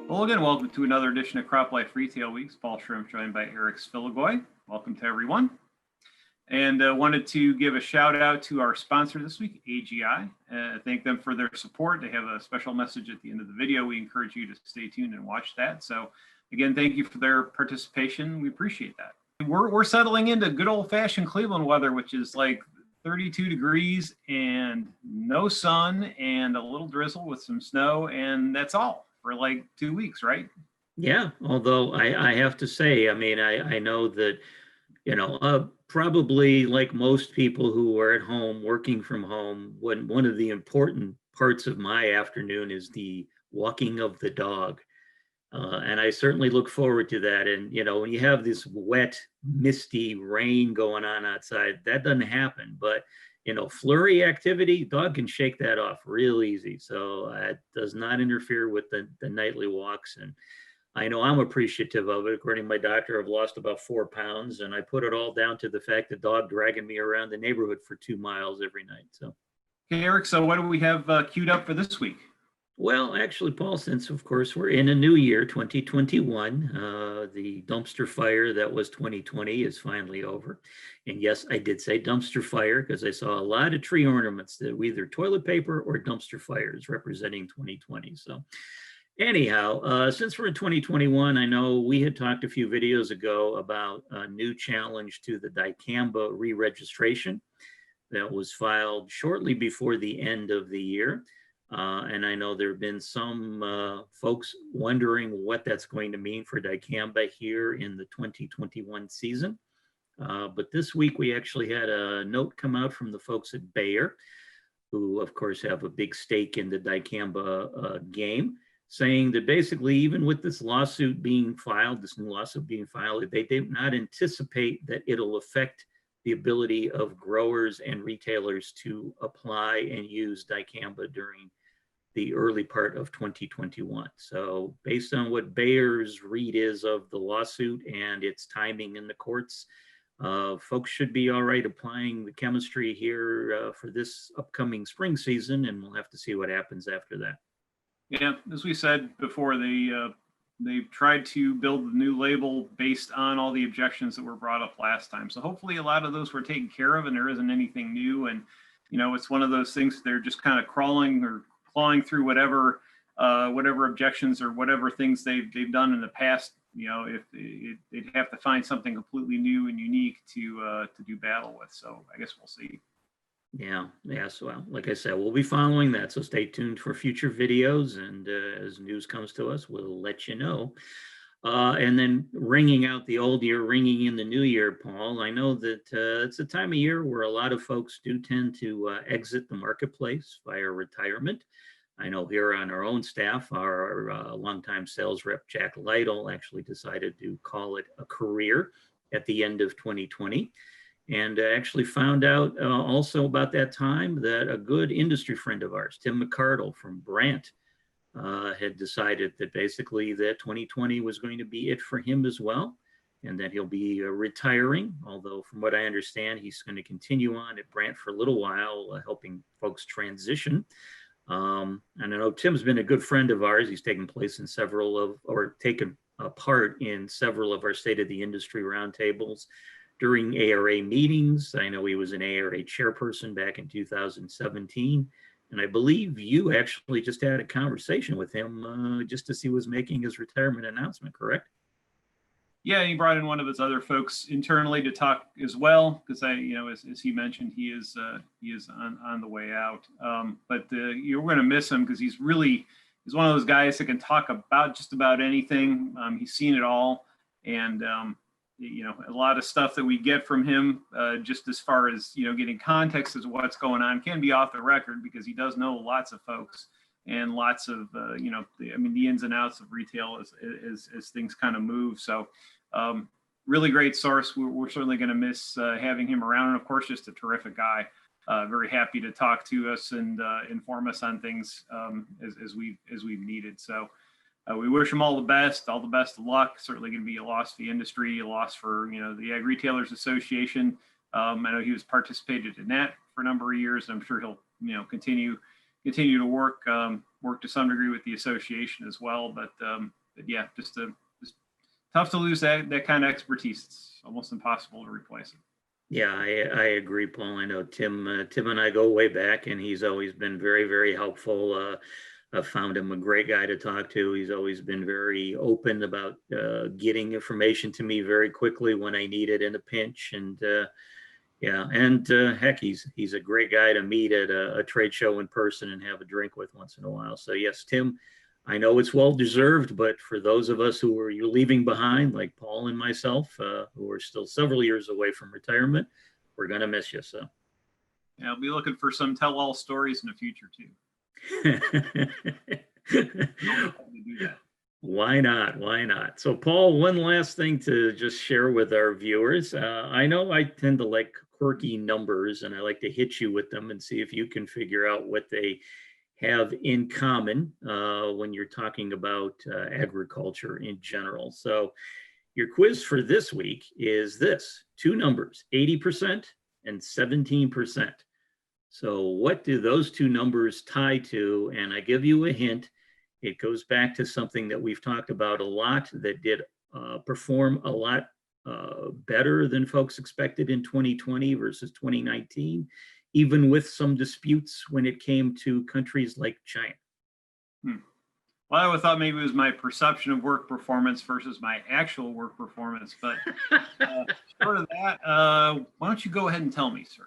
Well, again, welcome to another edition of CropLife Retail Weeks. Paul Schrimpf, joined by Sfiligoj. Welcome to everyone. And wanted to give a shout out to our sponsor this week, AGI. Thank them for their support. They have a special message at the end of the video. We encourage you to stay tuned and watch that. So again, thank you for their participation. We appreciate that. We're settling into good old-fashioned Cleveland weather, which is like 32 degrees and no sun and a little drizzle with some snow, and that's all for like 2 weeks, right? Yeah, although I have to say, I mean, I know that, probably like most people who are at home working from home, one of the important parts of my afternoon is the walking of the dog. And I certainly look forward to that. And, when you have this wet, misty rain going on outside, that doesn't happen. But, flurry activity, dog can shake that off real easy. So it does not interfere with the nightly walks. And I know I'm appreciative of it. According to my doctor, I've lost about 4 pounds, and I put it all down to the fact that dog dragging me around the neighborhood for 2 miles every night. So, Okay, Eric, so what do we have queued up for this week? well, actually, Paul, since of course we're in a new year, 2021, the dumpster fire that was 2020 is finally over. And yes, I did say dumpster fire because I saw a lot of tree ornaments that were either toilet paper or dumpster fires representing 2020. So anyhow, since we're in 2021, I know we had talked a few videos ago about a new challenge to the Dicamba re-registration that was filed shortly before the end of the year. And I know there have been some folks wondering what that's going to mean for Dicamba here in the 2021 season. But this week we actually had a note come out from the folks at Bayer, who of course have a big stake in the Dicamba game, saying that basically even with this lawsuit being filed, this new lawsuit being filed, they did not anticipate that it'll affect the ability of growers and retailers to apply and use Dicamba during the early part of 2021. So based on what Bayer's read is of the lawsuit and its timing in the courts, folks should be all right applying the chemistry here for this upcoming spring season, and we'll have to see what happens after that. Yeah, as we said before, they've tried to build the new label based on all the objections that were brought up last time. So hopefully a lot of those were taken care of and there isn't anything new. And, it's one of those things they're just kind of crawling or clawing through whatever objections or whatever things they've done in the past. If they'd have to find something completely new and unique to do battle with. So I guess we'll see. Yeah. So like I said, we'll be following that. So stay tuned for future videos. And as news comes to us, we'll let you know. And then ringing out the old year, ringing in the new year, Paul, I know that it's a time of year where a lot of folks do tend to exit the marketplace via retirement. I know here on our own staff, our longtime sales rep, Jack Lytle, actually decided to call it a career at the end of 2020. And actually found out also about that time that a good industry friend of ours, Tim McArdle from Brant, had decided that basically that 2020 was going to be it for him as well, and that he'll be retiring. Although from what I understand, he's going to continue on at Brant for a little while, helping folks transition. And I know Tim's been a good friend of ours. He's taken part in several of our State of the Industry roundtables during ARA meetings. I know he was an ARA chairperson back in 2017. And I believe you actually just had a conversation with him just as he was making his retirement announcement, correct? Yeah, he brought in one of his other folks internally to talk as well, because as he mentioned, he is on the way out. But you're going to miss him because he's one of those guys that can talk about just about anything. He's seen it all, and a lot of stuff that we get from him, just as far as getting context as what's going on, can be off the record because he does know lots of folks and lots of the ins and outs of retail as things kind of move. So really great source. We're certainly going to miss having him around, and of course just a terrific guy. Very happy to talk to us and inform us on things as we've needed. So we wish him all the best of luck. Certainly going to be a loss for the industry, a loss for the Ag Retailers Association. I know he was participated in that for a number of years, and I'm sure he'll continue to work work to some degree with the association as well. But yeah, just tough to lose that kind of expertise. It's almost impossible to replace it. Yeah, I agree, Paul. I know Tim and I go way back, and he's always been very, very helpful. I've found him a great guy to talk to. He's always been very open about getting information to me very quickly when I need it in a pinch. And heck, he's a great guy to meet at a trade show in person and have a drink with once in a while. So yes, Tim, I know it's well deserved, but for those of us who are you're leaving behind, like Paul and myself, who are still several years away from retirement, we're gonna miss you. So yeah, I'll be looking for some tell-all stories in the future too. Why not? Why not? So Paul, one last thing to just share with our viewers. I know I tend to like quirky numbers, and I like to hit you with them and see if you can figure out what they have in common when you're talking about agriculture in general. So your quiz for this week is this: two numbers, 80% and 17%. So what do those two numbers tie to? And I give you a hint. It goes back to something that we've talked about a lot that did perform a lot better than folks expected in 2020 versus 2019, even with some disputes when it came to countries like China. Well, I would thought maybe it was my perception of work performance versus my actual work performance, but short of that, why don't you go ahead and tell me, sir?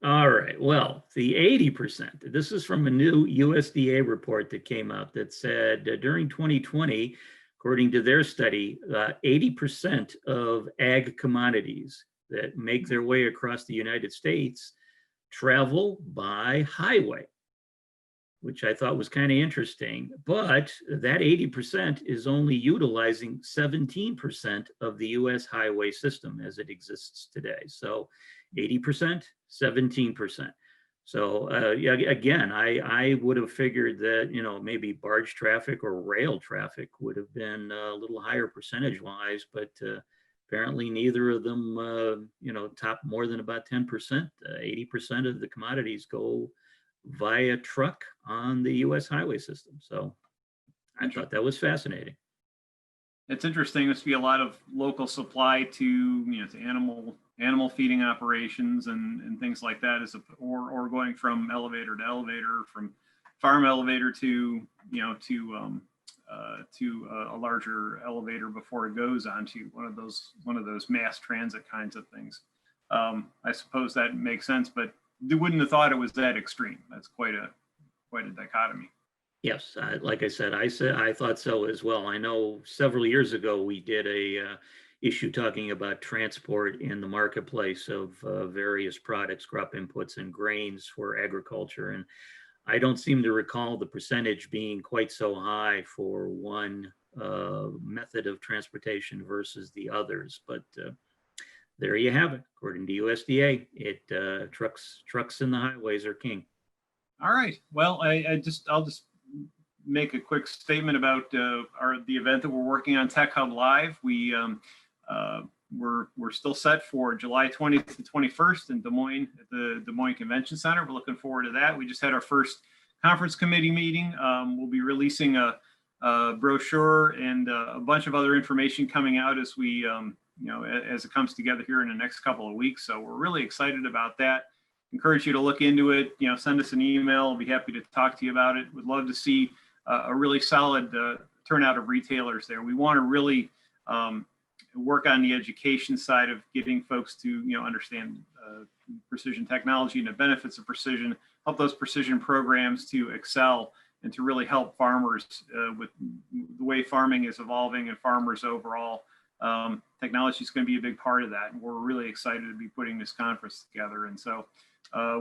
All right. Well, the 80%, this is from a new USDA report that came out that said during 2020, according to their study, 80% of ag commodities that make their way across the United States travel by highway, which I thought was kind of interesting. But that 80% is only utilizing 17% of the US highway system as it exists today. So 80%, 17%. So again, I would have figured that, maybe barge traffic or rail traffic would have been a little higher percentage wise, but apparently neither of them, top more than about 10%. 80% of the commodities go via truck on the US highway system. So I thought that was fascinating. It's interesting. There's be a lot of local supply to, to animal feeding operations and things like that, or going from elevator to elevator, from farm elevator to a larger elevator before it goes onto one of those mass transit kinds of things. I suppose that makes sense, but they wouldn't have thought it was that extreme. That's quite a dichotomy. Yes, like I said, I thought so as well. I know several years ago we did a issue talking about transport in the marketplace of various products, crop inputs, and grains for agriculture, and I don't seem to recall the percentage being quite so high for one method of transportation versus the others. But there you have it. According to USDA, trucks and the highways are king. All right. Well, I'll just make a quick statement about the event that we're working on, TechHub Live. We're still set for July 20th to 21st in Des Moines at the Des Moines Convention Center. We're looking forward to that. We just had our first conference committee meeting. We'll be releasing a brochure and a bunch of other information coming out as we, as it comes together here in the next couple of weeks. So we're really excited about that. Encourage you to look into it. Send us an email. I'll be happy to talk to you about it. Would love to see a really solid turnout of retailers there. We want to really work on the education side of getting folks to understand precision technology and the benefits of precision, help those precision programs to excel and to really help farmers with the way farming is evolving and farmers overall. Technology is going to be a big part of that, and we're really excited to be putting this conference together. And so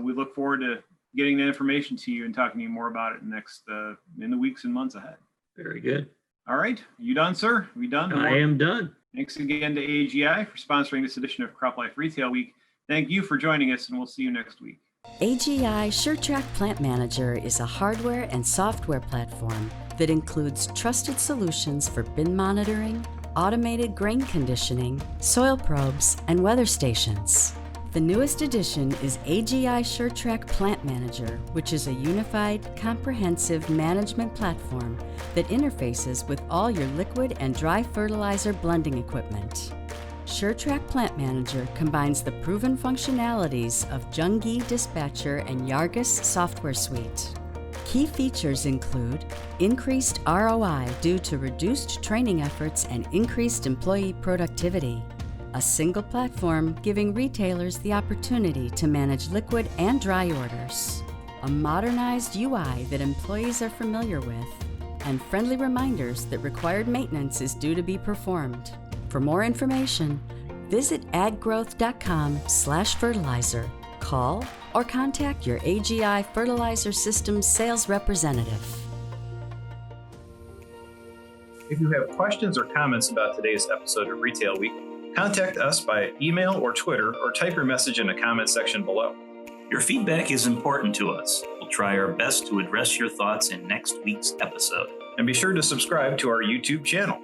we look forward to getting the information to you and talking to you more about it in the weeks and months ahead. Very good. All right. You done, sir? Are we done? I am done. Thanks again to AGI for sponsoring this edition of CropLife Retail Week. Thank you for joining us, and we'll see you next week. AGI SureTrack Plant Manager is a hardware and software platform that includes trusted solutions for bin monitoring, automated grain conditioning, soil probes, and weather stations. The newest addition is AGI SureTrack Plant Manager, which is a unified, comprehensive management platform that interfaces with all your liquid and dry fertilizer blending equipment. SureTrack Plant Manager combines the proven functionalities of Jungi Dispatcher and Yargis software suite. Key features include increased ROI due to reduced training efforts and increased employee productivity, a single platform giving retailers the opportunity to manage liquid and dry orders, a modernized UI that employees are familiar with, and friendly reminders that required maintenance is due to be performed. For more information, visit aggrowth.com/fertilizer, call, or contact your AGI Fertilizer Systems sales representative. If you have questions or comments about today's episode of Retail Week, contact us by email or Twitter, or type your message in the comment section below. Your feedback is important to us. We'll try our best to address your thoughts in next week's episode. And be sure to subscribe to our YouTube channel.